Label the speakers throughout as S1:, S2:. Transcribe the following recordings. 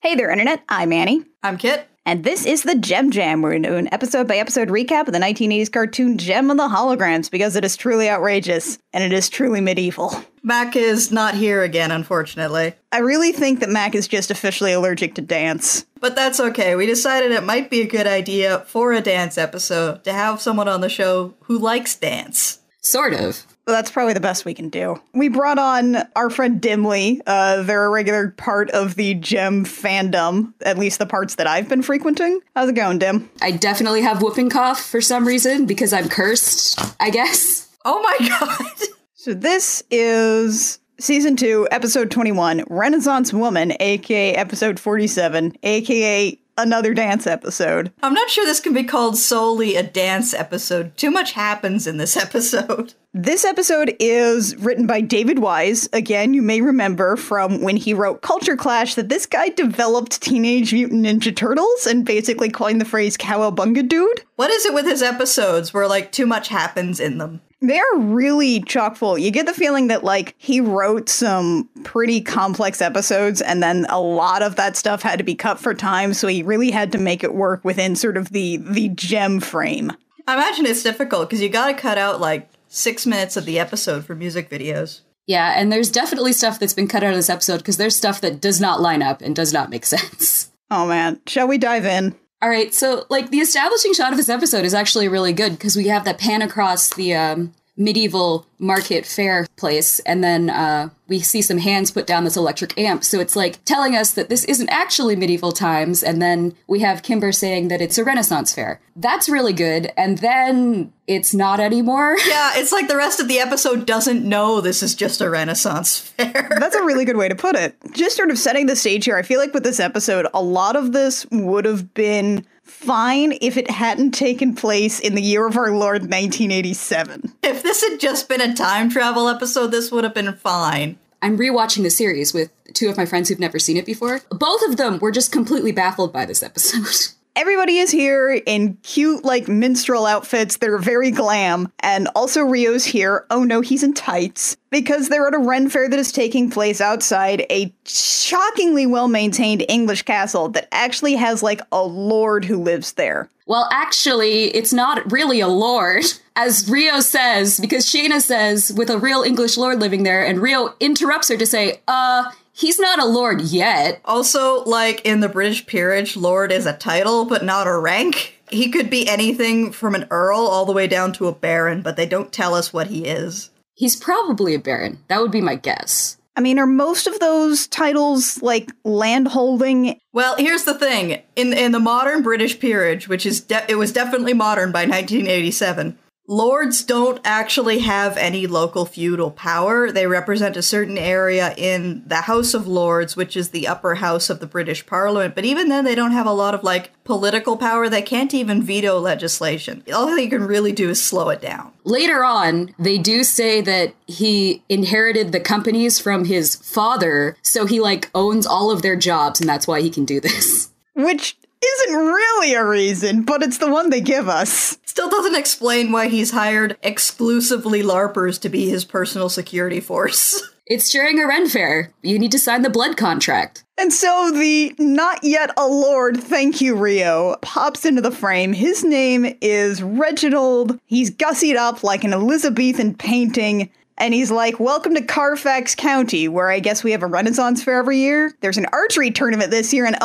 S1: Hey there, Internet. I'm Annie.
S2: I'm Kit.
S1: And this is the JEM Jam. We're going to do an episode-by-episode recap of the 1980s cartoon JEM and the Holograms because it is truly outrageous, and it is truly medieval.
S2: Mac is not here again, unfortunately.
S1: I really think that Mac is just officially allergic to dance.
S2: But that's okay. We decided it might be a good idea for a dance episode to have someone on the show who likes dance.
S3: Sort of.
S1: Well, that's probably the best we can do. We brought on our friend Dimly. They're a regular part of the JEM fandom, at least the parts that I've been frequenting. How's it going, Dim?
S3: I definitely have whooping cough for some reason because I'm cursed, I guess.
S2: Oh my god!
S1: So this is Season 2, Episode 21, Renaissance Woman, aka Episode 47, aka another dance episode.
S2: I'm not sure this can be called solely a dance episode. Too much happens in this episode.
S1: This episode is written by David Wise. Again, you may remember from when he wrote Culture Clash that this guy developed Teenage Mutant Ninja Turtles and basically coined the phrase Cowabunga Dude.
S2: What is it with his episodes where, too much happens in them?
S1: They're really chock full. You get the feeling that, he wrote some pretty complex episodes, and then a lot of that stuff had to be cut for time, so he really had to make it work within sort of the JEM frame.
S2: I imagine it's difficult, because you gotta cut out, 6 minutes of the episode for music videos.
S3: Yeah, and there's definitely stuff that's been cut out of this episode, because there's stuff that does not line up and does not make sense.
S1: Oh man, shall we dive in?
S3: All right, so, the establishing shot of this episode is actually really good, because we have that pan across the medieval market fair place, and then we see some hands put down this electric amp, so it's telling us that this isn't actually medieval times, and then we have Kimber saying that it's a Renaissance fair. That's really good, and then it's not anymore.
S2: Yeah, it's the rest of the episode doesn't know this is just a Renaissance fair.
S1: That's a really good way to put it. Just sort of setting the stage here, I feel like with this episode, a lot of this would have been fine if it hadn't taken place in the year of our Lord 1987.
S2: If this had just been a time travel episode, this would have been fine.
S3: I'm rewatching the series with two of my friends who've never seen it before. Both of them were just completely baffled by this episode.
S1: Everybody is here in cute, minstrel outfits. They're very glam. And also Rio's here. Oh no, he's in tights. Because they're at a Ren fair that is taking place outside a shockingly well-maintained English castle that actually has, a lord who lives there.
S3: Well, actually, it's not really a lord, as Rio says, because Shayna says, with a real English lord living there, and Rio interrupts her to say, he's not a lord yet.
S2: Also, in the British peerage, lord is a title, but not a rank. He could be anything from an earl all the way down to a baron, but they don't tell us what he is.
S3: He's probably a baron. That would be my guess.
S1: I mean, are most of those titles, land holding?
S2: Well, here's the thing. In the modern British peerage, which is it was definitely modern by 1987, lords don't actually have any local feudal power. They represent a certain area in the House of Lords, which is the upper house of the British Parliament. But even then, they don't have a lot of, political power. They can't even veto legislation. All they can really do is slow it down.
S3: Later on, they do say that he inherited the companies from his father, so he, owns all of their jobs, and that's why he can do this.
S1: Which isn't really a reason, but it's the one they give us.
S2: Still doesn't explain why he's hired exclusively LARPers to be his personal security force.
S3: It's during a Ren fair. You need to sign the blood contract.
S1: And so the not yet a lord, thank you, Rio, pops into the frame. His name is Reginald. He's gussied up like an Elizabethan painting. And he's like, welcome to Carfax County, where I guess we have a Renaissance fair every year. There's an archery tournament this year, and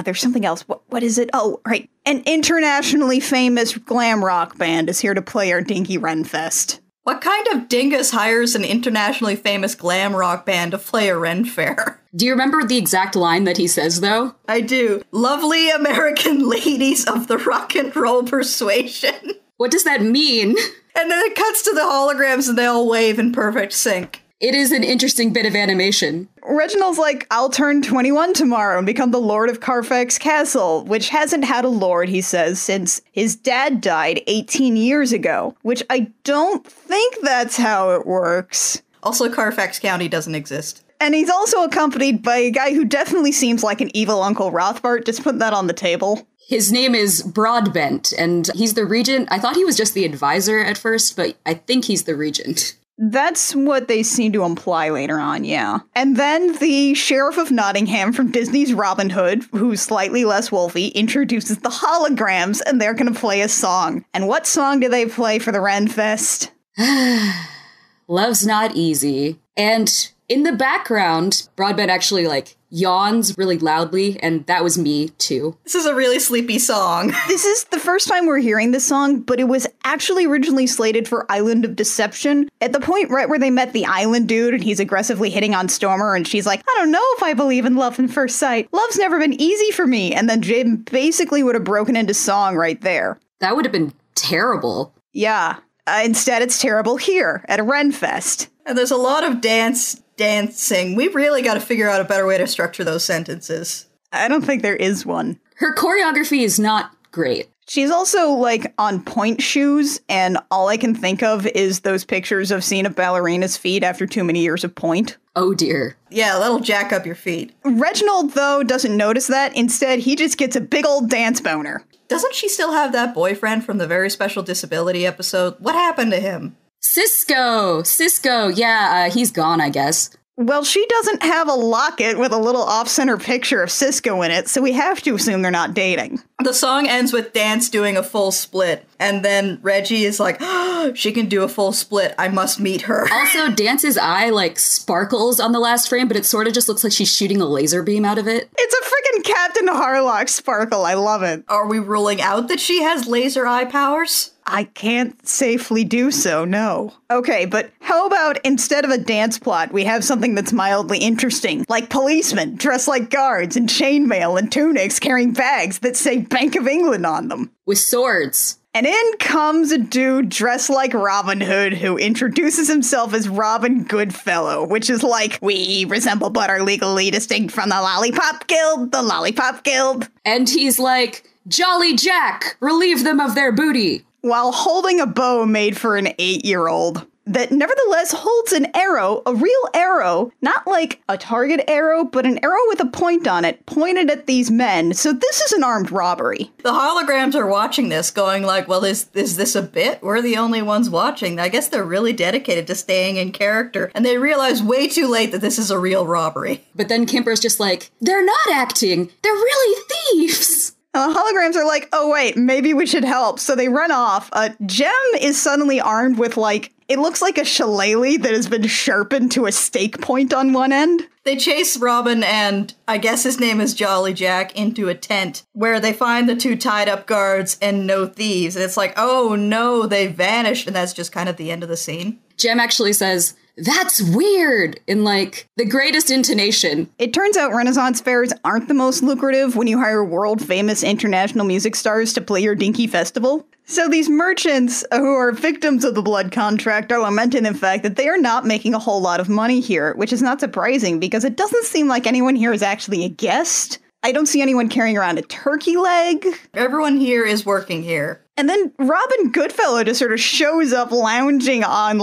S1: there's something else. What is it? Oh, right. An internationally famous glam rock band is here to play our dinky Ren Fest.
S2: What kind of dingus hires an internationally famous glam rock band to play a Ren fair?
S3: Do you remember the exact line that he says, though?
S2: I do. Lovely American ladies of the rock and roll persuasion.
S3: What does that mean?
S2: And then it cuts to the holograms and they all wave in perfect sync.
S3: It is an interesting bit of animation.
S1: Reginald's like, I'll turn 21 tomorrow and become the Lord of Carfax Castle, which hasn't had a lord, he says, since his dad died 18 years ago, which I don't think that's how it works.
S2: Also, Carfax County doesn't exist.
S1: And he's also accompanied by a guy who definitely seems like an evil Uncle Rothbart. Just put that on the table.
S3: His name is Broadbent, and he's the regent. I thought he was just the advisor at first, but I think he's the regent.
S1: That's what they seem to imply later on, yeah. And then the Sheriff of Nottingham from Disney's Robin Hood, who's slightly less wolfy, introduces the holograms, and they're gonna play a song. And what song do they play for the Ren Fest?
S3: Love's Not Easy. And in the background, Broadbent actually, yawns really loudly, and that was me, too.
S2: This is a really sleepy song.
S1: This is the first time we're hearing this song, but it was actually originally slated for Island of Deception. At the point right where they met the island dude, and he's aggressively hitting on Stormer, and she's like, I don't know if I believe in love at first sight. Love's never been easy for me. And then JEM basically would have broken into song right there.
S3: That would have been terrible.
S1: Yeah. Instead, it's terrible here at a Ren Fest.
S2: And there's a lot of dancing. We've really got to figure out a better way to structure those sentences.
S1: I don't think there is one.
S3: Her choreography is not great.
S1: She's also, on point shoes, and all I can think of is those pictures of seeing a ballerina's feet after too many years of point.
S3: Oh, dear.
S2: Yeah, that'll jack up your feet.
S1: Reginald, though, doesn't notice that. Instead, he just gets a big old dance boner.
S2: Doesn't she still have that boyfriend from the Very Special Disability episode? What happened to him?
S3: Cisco, yeah, he's gone, I guess.
S1: Well, she doesn't have a locket with a little off-center picture of Cisco in it, so we have to assume they're not dating.
S2: The song ends with Dance doing a full split, and then Reggie is like, oh, she can do a full split, I must meet her.
S3: Also, Dance's eye, sparkles on the last frame, but it sort of just looks like she's shooting a laser beam out of it.
S1: It's a freaking Captain Harlock sparkle, I love it.
S2: Are we ruling out that she has laser eye powers?
S1: I can't safely do so, no. Okay, but how about instead of a dance plot, we have something that's mildly interesting, like policemen dressed like guards in chainmail and tunics carrying bags that say Bank of England on them.
S3: With swords.
S1: And in comes a dude dressed like Robin Hood who introduces himself as Robin Goodfellow, which is like, we resemble but are legally distinct from the Lollipop Guild.
S3: And he's like, Jolly Jack, relieve them of their booty.
S1: While holding a bow made for an 8-year-old that nevertheless holds an arrow, a real arrow, not like a target arrow, but an arrow with a point on it, pointed at these men. So this is an armed robbery.
S2: The holograms are watching this going like, well, is this a bit? We're the only ones watching. I guess they're really dedicated to staying in character. And they realize way too late that this is a real robbery.
S3: But then Kimber's just like, they're not acting. They're really thieves.
S1: And the holograms are like, oh wait, maybe we should help. So they run off. JEM is suddenly armed with it looks like a shillelagh that has been sharpened to a stake point on one end.
S2: They chase Robin and, I guess his name is Jolly Jack, into a tent where they find the two tied up guards and no thieves. And it's like, oh no, they vanished. And that's just kind of the end of the scene.
S3: JEM actually says, that's weird, in the greatest intonation.
S1: It turns out Renaissance fairs aren't the most lucrative when you hire world-famous international music stars to play your dinky festival. So these merchants, who are victims of the blood contract, are lamenting the fact that they are not making a whole lot of money here, which is not surprising because it doesn't seem like anyone here is actually a guest. I don't see anyone carrying around a turkey leg.
S2: Everyone here is working here.
S1: And then Robin Goodfellow just sort of shows up lounging on,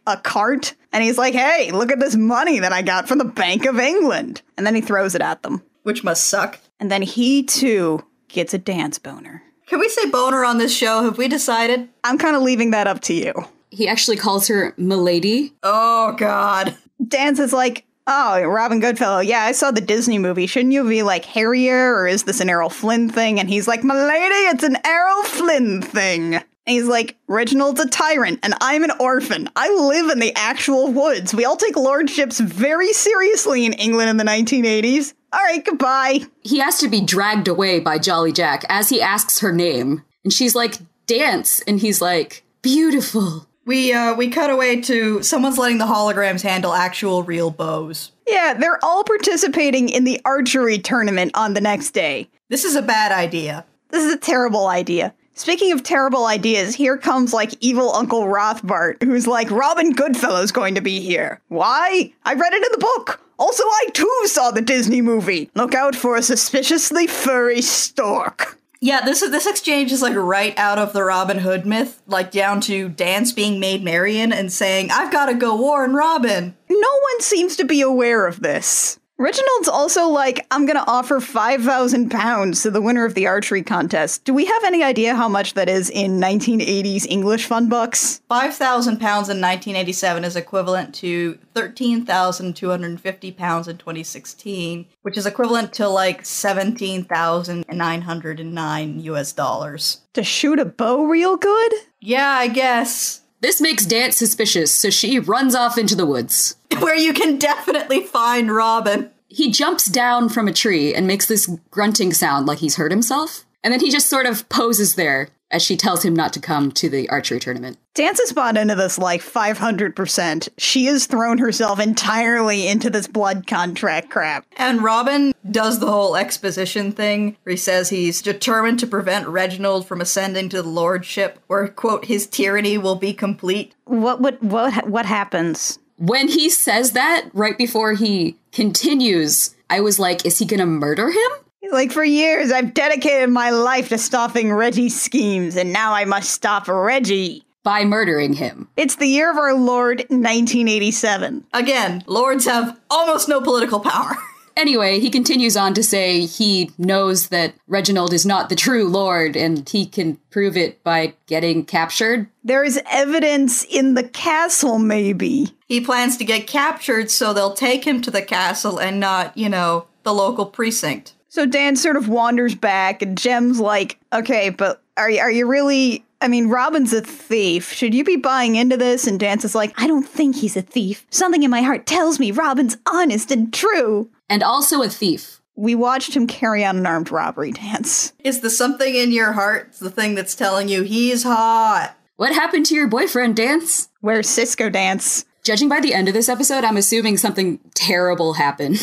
S1: a cart. And he's like, hey, look at this money that I got from the Bank of England. And then he throws it at them.
S2: Which must suck.
S1: And then he, too, gets a dance boner.
S2: Can we say boner on this show? Have we decided?
S1: I'm kind of leaving that up to you.
S3: He actually calls her Milady.
S2: Oh, God.
S1: Dance is like, oh, Robin Goodfellow, yeah, I saw the Disney movie. Shouldn't you be Harrier, or is this an Errol Flynn thing? And he's like, milady, it's an Errol Flynn thing. And he's like, Reginald's a tyrant, and I'm an orphan. I live in the actual woods. We all take lordships very seriously in England in the 1980s. All right, goodbye.
S3: He has to be dragged away by Jolly Jack as he asks her name. And she's like, Dance. And he's like, beautiful.
S2: We cut away to someone's letting the holograms handle actual real bows.
S1: Yeah, they're all participating in the archery tournament on the next day.
S2: This is a bad idea.
S1: This is a terrible idea. Speaking of terrible ideas, here comes evil Uncle Rothbart, who's like, Robin Goodfellow's going to be here. Why? I read it in the book. Also, I too saw the Disney movie. Look out for a suspiciously furry stork.
S2: Yeah, this exchange is right out of the Robin Hood myth, down to Dance being Maid Marian and saying, I've got to go warn Robin.
S1: No one seems to be aware of this. Reginald's also like, I'm gonna offer 5,000 pounds to the winner of the archery contest. Do we have any idea how much that is in 1980s English fund bucks?
S2: 5,000 pounds in 1987 is equivalent to 13,250 pounds in 2016, which is equivalent to like 17,909 US dollars.
S1: To shoot a bow real good?
S2: Yeah, I guess.
S3: This makes Dance suspicious, so she runs off into the woods.
S2: Where you can definitely find Robin.
S3: He jumps down from a tree and makes this grunting sound like he's hurt himself. And then he just sort of poses there as she tells him not to come to the archery tournament.
S1: Dance has bought into this like 500%. She has thrown herself entirely into this blood contract crap.
S2: And Robin does the whole exposition thing where he says he's determined to prevent Reginald from ascending to the lordship, where, quote, his tyranny will be complete.
S1: What happens?
S3: When he says that, right before he continues, I was like, is he gonna murder him?
S1: Like, for years, I've dedicated my life to stopping Reggie's schemes, and now I must stop Reggie.
S3: By murdering him.
S1: It's the year of our Lord, 1987.
S2: Again, lords have almost no political power.
S3: Anyway, he continues on to say he knows that Reginald is not the true lord, and he can prove it by getting captured.
S1: There is evidence in the castle, maybe.
S2: He plans to get captured, so they'll take him to the castle and not, the local precinct.
S1: So Dan sort of wanders back, and Jem's like, okay, but are you really... I mean, Robin's a thief. Should you be buying into this? And Dance is like, I don't think he's a thief. Something in my heart tells me Robin's honest and true.
S3: And also a thief.
S1: We watched him carry out an armed robbery, Dance.
S2: Is the something in your heart the thing that's telling you he's hot?
S3: What happened to your boyfriend, Dance?
S1: Where's Cisco, Dance?
S3: Judging by the end of this episode, I'm assuming something terrible happened.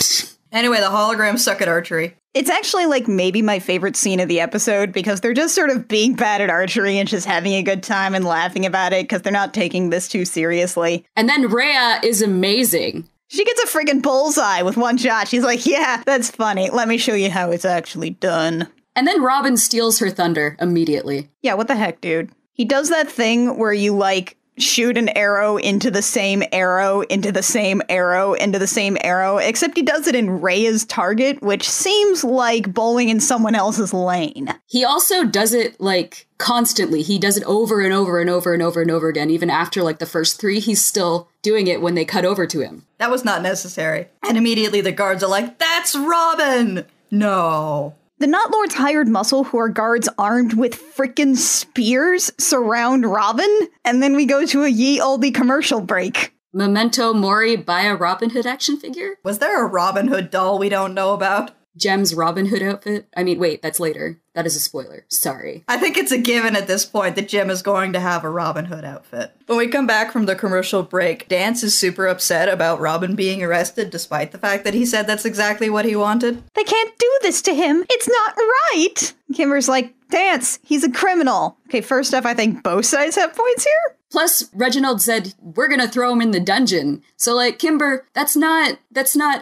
S2: Anyway, the holograms suck at archery.
S1: It's actually, like, maybe my favorite scene of the episode, because they're just sort of being bad at archery and just having a good time and laughing about it, because they're not taking this too seriously.
S3: And then Rhea is amazing.
S1: She gets a friggin' bullseye with one shot. She's like, yeah, that's funny. Let me show you how it's actually done.
S3: And then Robin steals her thunder immediately.
S1: Yeah, what the heck, dude? He does that thing where you, like, shoot an arrow into the same arrow, into the same arrow, into the same arrow, except he does it in Rhea's target, which seems like bowling in someone else's lane.
S3: He also does it, like, constantly. He does it over and over and over and over and over again. Even after, like, the first three, he's still doing it when they cut over to him.
S2: That was not necessary. And immediately the guards are like, that's Robin! No.
S1: The Not Lord's hired muscle, who are guards armed with frickin' spears, surround Robin, and then we go to a ye olde commercial break.
S3: Memento Mori, buy a Robin Hood action figure?
S2: Was there a Robin Hood doll we don't know about?
S3: JEM's Robin Hood outfit? I mean, wait, that's later. That is a spoiler. Sorry.
S2: I think it's a given at this point that JEM is going to have a Robin Hood outfit. When we come back from the commercial break, Dance is super upset about Robin being arrested, despite the fact that he said that's exactly what he wanted.
S1: They can't do this to him. It's not right. Kimber's like, Dance, he's a criminal. Okay, first off, I think both sides have points here.
S3: Plus, Reginald said, we're gonna throw him in the dungeon. So, like, Kimber, that's not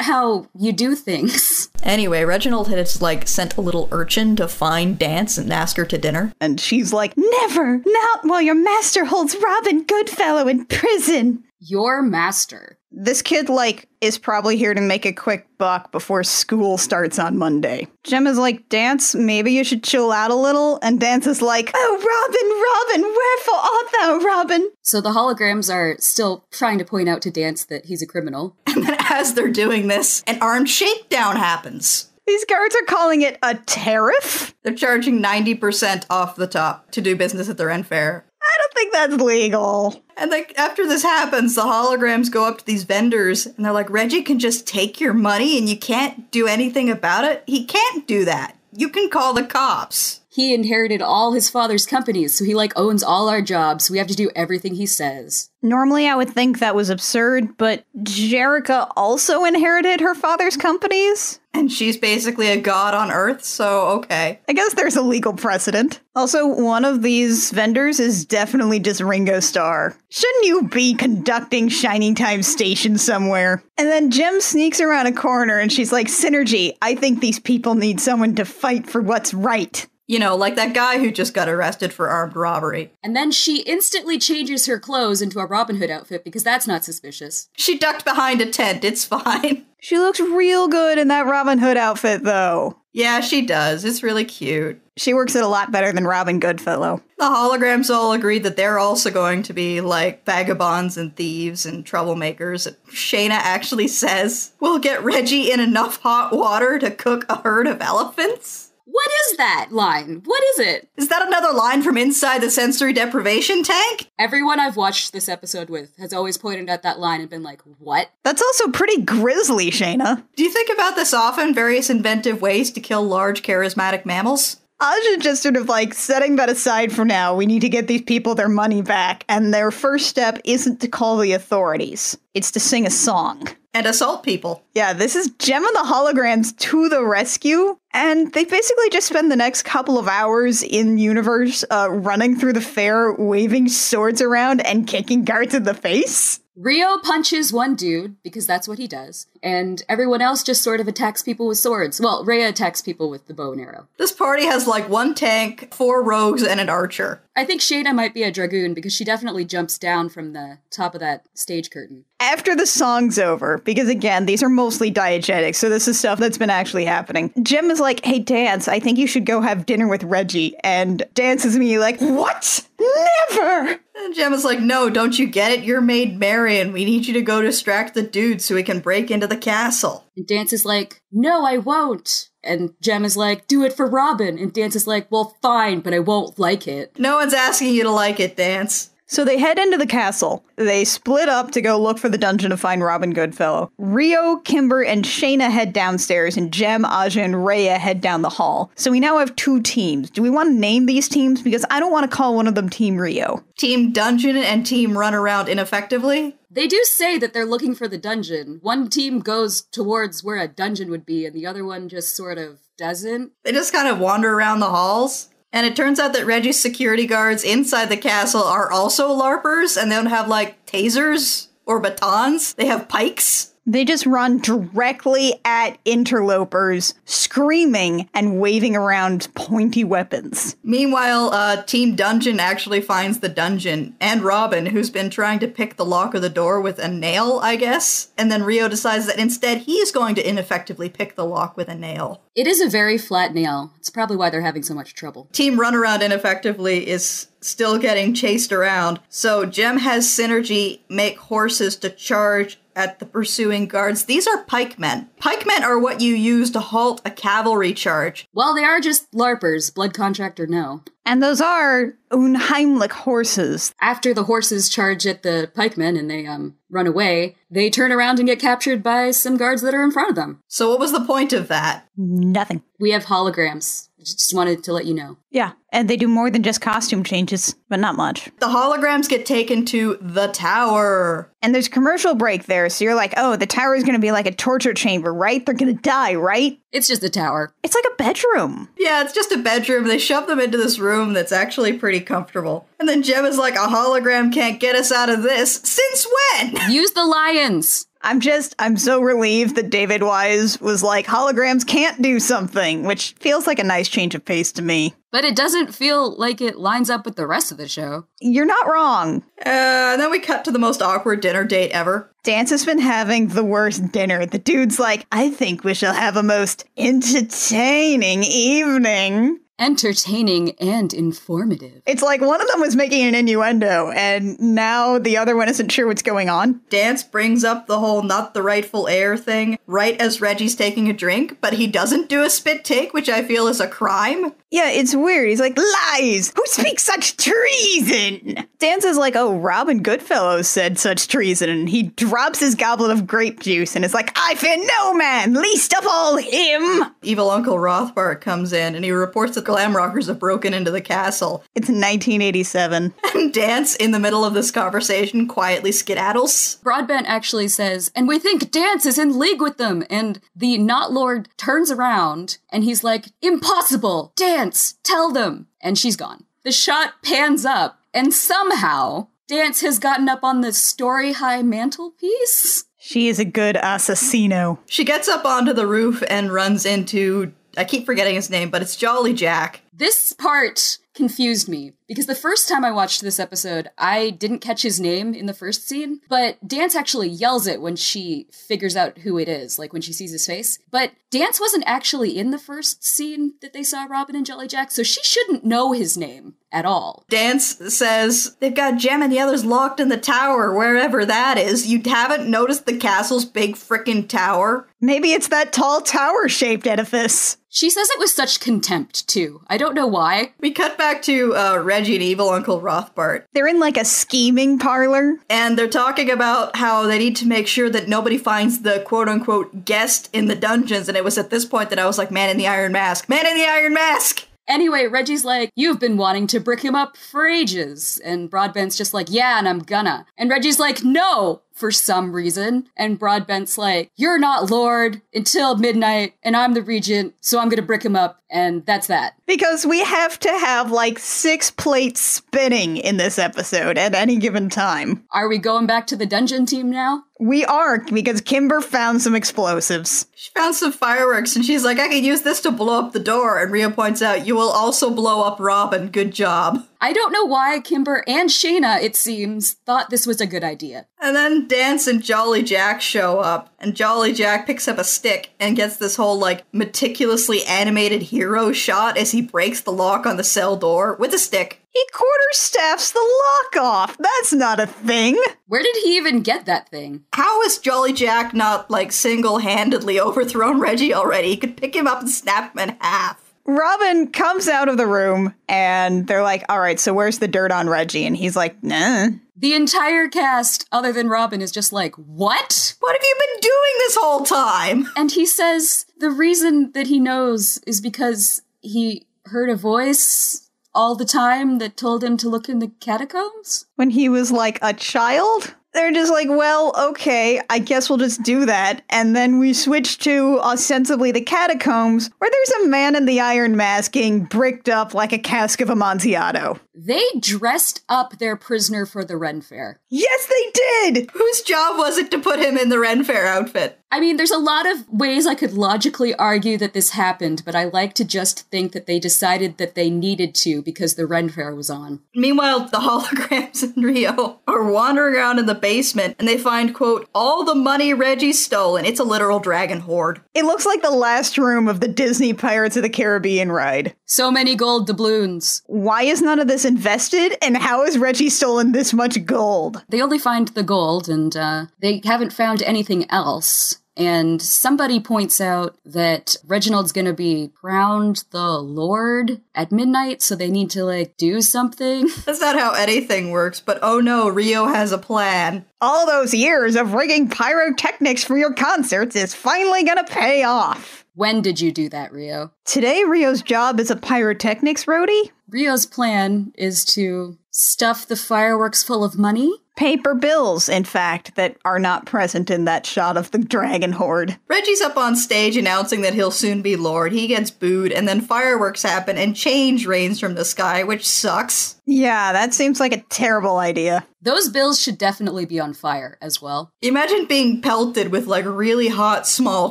S3: how you do things.
S2: Anyway, Reginald had, like, sent a little urchin to find Dance and ask her to dinner.
S1: And she's like, never! Not while your master holds Robin Goodfellow in prison!
S3: Your master.
S1: This kid, like, is probably here to make a quick buck before school starts on Monday. Jem is like, Dance, maybe you should chill out a little. And Dance is like, oh, Robin, wherefore art thou, Robin?
S3: So the holograms are still trying to point out to Dance that he's a criminal.
S2: And then as they're doing this, an armed shakedown happens.
S1: These guards are calling it a tariff?
S2: They're charging 90% off the top to do business at their end fair.
S1: I don't think that's legal.
S2: And like after this happens, the holograms go up to these vendors and they're like, Reggie can just take your money and you can't do anything about it? He can't do that. You can call the cops.
S3: He inherited all his father's companies, so he like owns all our jobs. We have to do everything he says.
S1: Normally I would think that was absurd, but Jerica also inherited her father's companies?
S2: And she's basically a god on Earth, so okay.
S1: I guess there's a legal precedent. Also, one of these vendors is definitely just Ringo Starr. Shouldn't you be conducting Shining Time Station somewhere? And then Jem sneaks around a corner and she's like, Synergy, I think these people need someone to fight for what's right.
S2: You know, like that guy who just got arrested for armed robbery.
S3: And then she instantly changes her clothes into a Robin Hood outfit because that's not suspicious.
S2: She ducked behind a tent, it's fine.
S1: She looks real good in that Robin Hood outfit, though.
S2: Yeah, she does. It's really cute.
S1: She works it a lot better than Robin Goodfellow.
S2: The holograms all agreed that they're also going to be like vagabonds and thieves and troublemakers. Shayna actually says, we'll get Reggie in enough hot water to cook a herd of elephants.
S3: What is that line? What is it?
S2: Is that another line from inside the sensory deprivation tank?
S3: Everyone I've watched this episode with has always pointed at that line and been like, what?
S1: That's also pretty grisly, Shayna.
S2: Do you think about this often? Various inventive ways to kill large, charismatic mammals?
S1: Aja just sort of like setting that aside for now. We need to get these people their money back. And their first step isn't to call the authorities. It's to sing a song.
S2: And assault people.
S1: Yeah, this is Gem and the Holograms to the rescue. And they basically just spend the next couple of hours in universe running through the fair, waving swords around and kicking guards in the face.
S3: Rio punches one dude, because that's what he does, and everyone else just sort of attacks people with swords. Well, Rhea attacks people with the bow and arrow.
S2: This party has like one tank, 4 rogues, and an archer.
S3: I think Shayna might be a dragoon because she definitely jumps down from the top of that stage curtain.
S1: After the song's over, because again, these are mostly diegetics, so this is stuff that's been actually happening, Jem is like, hey, Dance, I think you should go have dinner with Reggie. And Dance is me like, what? Never!
S2: And Jem is like, no, don't you get it? You're Maid Marian. We need you to go distract the dude so we can break into the castle.
S3: And Dance is like, no, I won't. And Jem is like, do it for Robin. And Dance is like, well, fine, but I won't like it.
S2: No one's asking you to like it, Dance.
S1: So they head into the castle. They split up to go look for the dungeon to find Robin Goodfellow. Rio, Kimber, and Shayna head downstairs, and Jem, Aja, and Rhea head down the hall. So we now have 2 teams. Do we want to name these teams? Because I don't want to call one of them Team Rio.
S2: Team Dungeon and Team Run Around Ineffectively?
S3: They do say that they're looking for the dungeon. One team goes towards where a dungeon would be, and the other one just sort of doesn't.
S2: They just kind of wander around the halls. And it turns out that Reggie's security guards inside the castle are also LARPers, and they don't have, like, tasers or batons. They have pikes.
S1: They just run directly at interlopers, screaming and waving around pointy weapons.
S2: Meanwhile, Team Dungeon actually finds the dungeon, and Robin, who's been trying to pick the lock of the door with a nail, I guess. And then Rio decides that instead he's going to ineffectively pick the lock with a nail.
S3: It is a very flat nail. It's probably why they're having so much trouble.
S2: Team Runaround Ineffectively is still getting chased around, so Jem has Synergy make horses to charge at the pursuing guards. These are pikemen. Pikemen are what you use to halt a cavalry charge.
S3: Well, they are just LARPers, blood contract or no.
S1: And those are unheimlich horses.
S3: After the horses charge at the pikemen and they run away, they turn around and get captured by some guards that are in front of them.
S2: So what was the point of that?
S1: Nothing.
S3: We have holograms. Just wanted to let you know.
S1: Yeah, and they do more than just costume changes, but not much.
S2: The holograms get taken to the tower.
S1: And there's commercial break there, so you're like, oh, the tower is going to be like a torture chamber, right? They're going to die, right?
S3: It's just a tower.
S1: It's like a bedroom.
S2: Yeah, it's just a bedroom. They shove them into this room that's actually pretty comfortable. And then Jem is like, a hologram can't get us out of this. Since when?
S3: Use the lions!
S1: I'm so relieved that David Wise was like, holograms can't do something, which feels like a nice change of pace to me.
S3: But it doesn't feel like it lines up with the rest of the show.
S1: You're not wrong.
S2: And then we cut to the most awkward dinner date ever.
S1: Dance has been having the worst dinner. The dude's like, I think we shall have a most entertaining evening.
S3: Entertaining and informative.
S1: It's like one of them was making an innuendo, and now the other one isn't sure what's going on.
S2: Dance brings up the whole not the rightful heir thing right as Reggie's taking a drink, but he doesn't do a spit take, which I feel is a crime.
S1: Yeah, it's weird. He's like, lies! Who speaks such treason? Dance is like, oh, Robin Goodfellow said such treason, and he drops his goblet of grape juice, and it's like, I fear no man, least of all him!
S2: Evil Uncle Rothbart comes in, and he reports that glam rockers have broken into the castle.
S1: It's 1987.
S2: And Dance, in the middle of this conversation, quietly skedaddles.
S3: Broadbent actually says, and we think Dance is in league with them, and the Not Lord turns around, and he's like, impossible! Dance, tell them! And she's gone. The shot pans up, and somehow, Dance has gotten up on the story-high mantelpiece.
S1: She is a good assassino.
S2: She gets up onto the roof and runs into, I keep forgetting his name, but it's Jolly Jack.
S3: This part confused me because the first time I watched this episode, I didn't catch his name in the first scene, but Dance actually yells it when she figures out who it is, like when she sees his face. But Dance wasn't actually in the first scene that they saw Robin and Jolly Jack, so she shouldn't know his name at all.
S2: Dance says, they've got Jem and the others locked in the tower, wherever that is. You haven't noticed the castle's big frickin' tower?
S1: Maybe it's that tall tower-shaped edifice.
S3: She says it with such contempt, too. I don't know why.
S2: We cut back to Reggie and evil Uncle Rothbart.
S1: They're in like a scheming parlor.
S2: And they're talking about how they need to make sure that nobody finds the quote-unquote guest in the dungeons. And it was at this point that I was like, man in the iron mask. Man in the iron mask!
S3: Anyway, Reggie's like, you've been wanting to brick him up for ages. And Broadbent's just like, yeah, and I'm gonna. And Reggie's like, no, for some reason. And Broadbent's like, you're not Lord until midnight, and I'm the regent, so I'm gonna brick him up, and that's that.
S1: Because we have to have like 6 plates spinning in this episode at any given time.
S3: Are we going back to the dungeon team now?
S1: We are, because Kimber found some explosives.
S2: She found some fireworks, and she's like, I can use this to blow up the door. And Rhea points out, you will also blow up Robin. Good job.
S3: I don't know why Kimber and Shayna, it seems, thought this was a good idea.
S2: And then Dance and Jolly Jack show up, and Jolly Jack picks up a stick and gets this whole, like, meticulously animated hero shot as he breaks the lock on the cell door with a stick.
S1: He quarterstaffs the lock off. That's not a thing.
S3: Where did he even get that thing?
S2: How is Jolly Jack not, like, single-handedly overthrown Reggie already? He could pick him up and snap him in half.
S1: Robin comes out of the room, and they're like, all right, so where's the dirt on Reggie? And he's like, nah.
S3: The entire cast, other than Robin, is just like, what?
S2: What have you been doing this whole time?
S3: And he says the reason that he knows is because he heard a voice all the time that told him to look in the catacombs?
S1: When he was like a child? They're just like, well, okay, I guess we'll just do that. And then we switch to ostensibly the catacombs, where there's a man in the iron mask getting bricked up like a cask of Amontillado.
S3: They dressed up their prisoner for the Ren Fair.
S1: Yes, they did!
S2: Whose job was it to put him in the Ren Fair outfit?
S3: I mean, there's a lot of ways I could logically argue that this happened, but I like to just think that they decided that they needed to because the Ren Fair was on.
S2: Meanwhile, the holograms in Rio are wandering around in the basement, and they find, quote, all the money Reggie's stolen. It's a literal dragon hoard.
S1: It looks like the last room of the Disney Pirates of the Caribbean ride.
S3: So many gold doubloons.
S1: Why is none of this invested, and how has Reggie stolen this much gold?
S3: They only find the gold, and they haven't found anything else. And somebody points out that Reginald's gonna be crowned the Lord at midnight, so they need to, like, do something.
S2: That's not how anything works, but oh no, Rio has a plan.
S1: All those years of rigging pyrotechnics for your concerts is finally gonna pay off.
S3: When did you do that, Rio?
S1: Today, Rio's job is a pyrotechnics roadie.
S3: Rio's plan is to stuff the fireworks full of money.
S1: Paper bills, in fact, that are not present in that shot of the dragon horde.
S2: Reggie's up on stage announcing that he'll soon be Lord. He gets booed, and then fireworks happen, and change rains from the sky, which sucks.
S1: Yeah, that seems like a terrible idea.
S3: Those bills should definitely be on fire as well.
S2: Imagine being pelted with, like, really hot small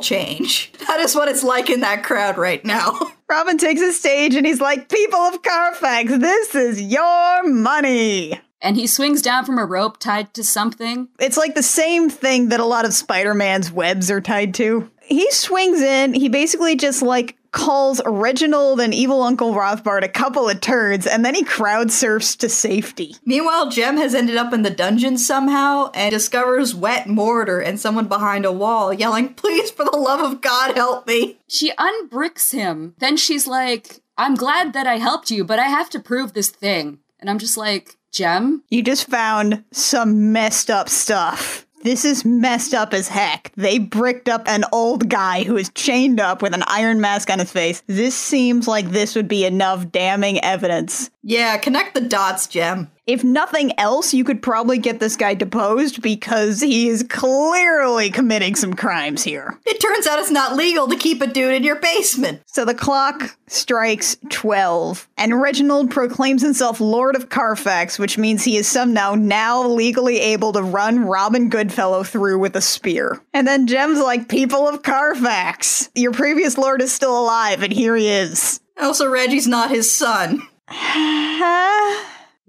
S2: change. That is what it's like in that crowd right now.
S1: Robin takes a stage and he's like, people of Carfax, this is your money.
S3: And he swings down from a rope tied to something.
S1: It's like the same thing that a lot of Spider-Man's webs are tied to. He swings in, he basically just, like, calls Reginald and evil Uncle Rothbart a couple of turds, and then he crowd surfs to safety.
S2: Meanwhile, Jem has ended up in the dungeon somehow and discovers wet mortar and someone behind a wall yelling, please, for the love of God, help me.
S3: She unbricks him. Then she's like, I'm glad that I helped you, but I have to prove this thing. And I'm just like, Jem?
S1: You just found some messed up stuff. This is messed up as heck. They bricked up an old guy who is chained up with an iron mask on his face. This seems like this would be enough damning evidence.
S2: Yeah, connect the dots, Jem.
S1: If nothing else, you could probably get this guy deposed because he is clearly committing some crimes here.
S2: It turns out it's not legal to keep a dude in your basement.
S1: So the clock strikes 12, and Reginald proclaims himself Lord of Carfax, which means he is somehow now legally able to run Robin Goodfellow through with a spear. And then Jem's like, people of Carfax, your previous lord is still alive, and here he is.
S2: Also, Reggie's not his son.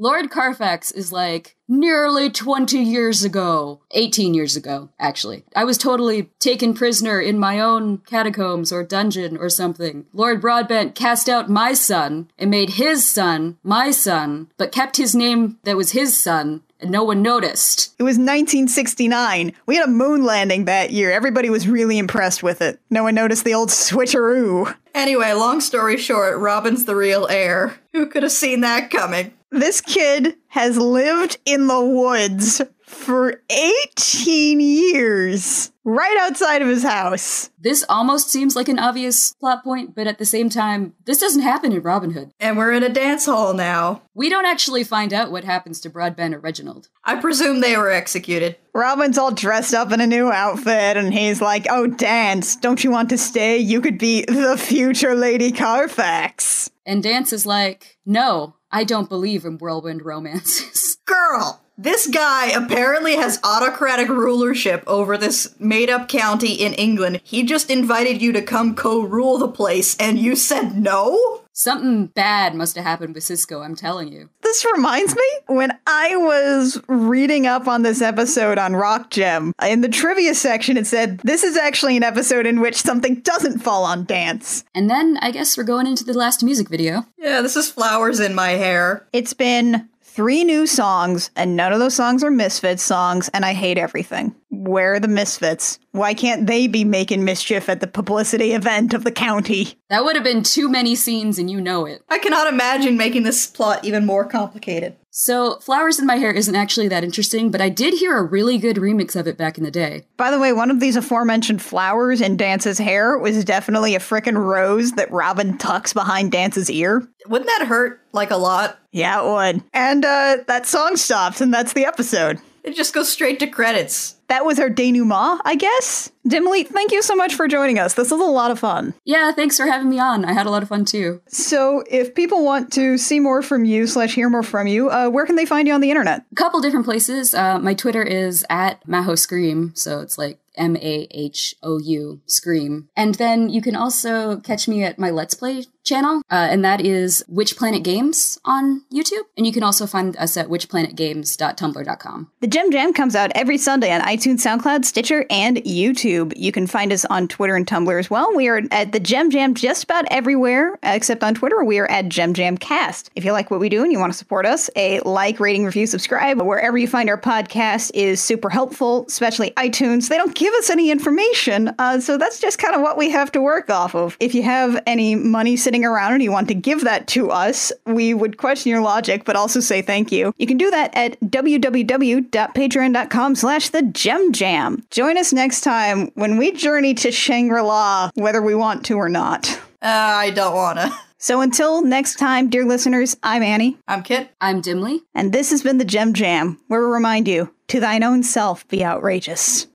S3: Lord Carfax is like, nearly 20 years ago. 18 years ago, actually. I was totally taken prisoner in my own catacombs or dungeon or something. Lord Broadbent cast out my son and made his son my son, but kept his name that was his son, and no one noticed.
S1: It was 1969. We had a moon landing that year. Everybody was really impressed with it. No one noticed the old switcheroo.
S2: Anyway, long story short, Robin's the real heir. Who could have seen that coming?
S1: This kid has lived in the woods for 18 years, right outside of his house.
S3: This almost seems like an obvious plot point, but at the same time, this doesn't happen in Robin Hood.
S2: And we're in a dance hall now.
S3: We don't actually find out what happens to Broadbent or Reginald.
S2: I presume they were executed.
S1: Robin's all dressed up in a new outfit, and he's like, oh, dance, don't you want to stay? You could be the future Lady Carfax.
S3: And Dance is like, no, I don't believe in whirlwind romances.
S2: Girl, this guy apparently has autocratic rulership over this made-up county in England. He just invited you to come co-rule the place, and you said no?
S3: Something bad must have happened with Cisco, I'm telling you.
S1: This reminds me, when I was reading up on this episode on Rock Gem, in the trivia section it said, this is actually an episode in which something doesn't fall on Dance.
S3: And then I guess we're going into the last music video.
S2: Yeah, this is Flowers in My Hair.
S1: It's been 3 new songs, and none of those songs are Misfits songs, and I hate everything. Where are the Misfits? Why can't they be making mischief at the publicity event of the county?
S3: That would have been too many scenes, and you know it.
S2: I cannot imagine making this plot even more complicated.
S3: So, Flowers in My Hair isn't actually that interesting, but I did hear a really good remix of it back in the day.
S1: By the way, one of these aforementioned flowers in Dance's hair was definitely a frickin' rose that Robin tucks behind Dance's ear.
S2: Wouldn't that hurt, like, a lot?
S1: Yeah, it would. And that song stops, and that's the episode.
S2: It just goes straight to credits.
S1: That was our denouement, I guess. Dimly, thank you so much for joining us. This was a lot of fun.
S3: Yeah, thanks for having me on. I had a lot of fun too.
S1: So if people want to see more from you / hear more from you, where can they find you on the internet?
S3: A couple different places. My Twitter is @MahoScream, so it's like MAHOU Scream. And then you can also catch me at my Let's Play channel, and that is Witch Planet Games on YouTube. And you can also find us at witchplanetgames.tumblr.com.
S1: The Gem Jam comes out every Sunday on iTunes, SoundCloud, Stitcher, and YouTube. You can find us on Twitter and Tumblr as well. We are at the Gem Jam just about everywhere, except on Twitter. We are at Gem Jam Cast. If you like what we do and you want to support us, a like, rating, review, subscribe, wherever you find our podcast is super helpful, especially iTunes. They don't give us any information, so that's just kind of what we have to work off of. If you have any money sitting around and you want to give that to us, we would question your logic, but also say thank you. You can do that at www.patreon.com/thegemjam. Join us next time when we journey to Shangri-La, whether we want to or not.
S2: I don't wanna.
S1: So until next time, dear listeners, I'm Annie.
S2: I'm Kit.
S3: I'm Dimly.
S1: And this has been the Gem Jam, where we remind you, to thine own self be outrageous.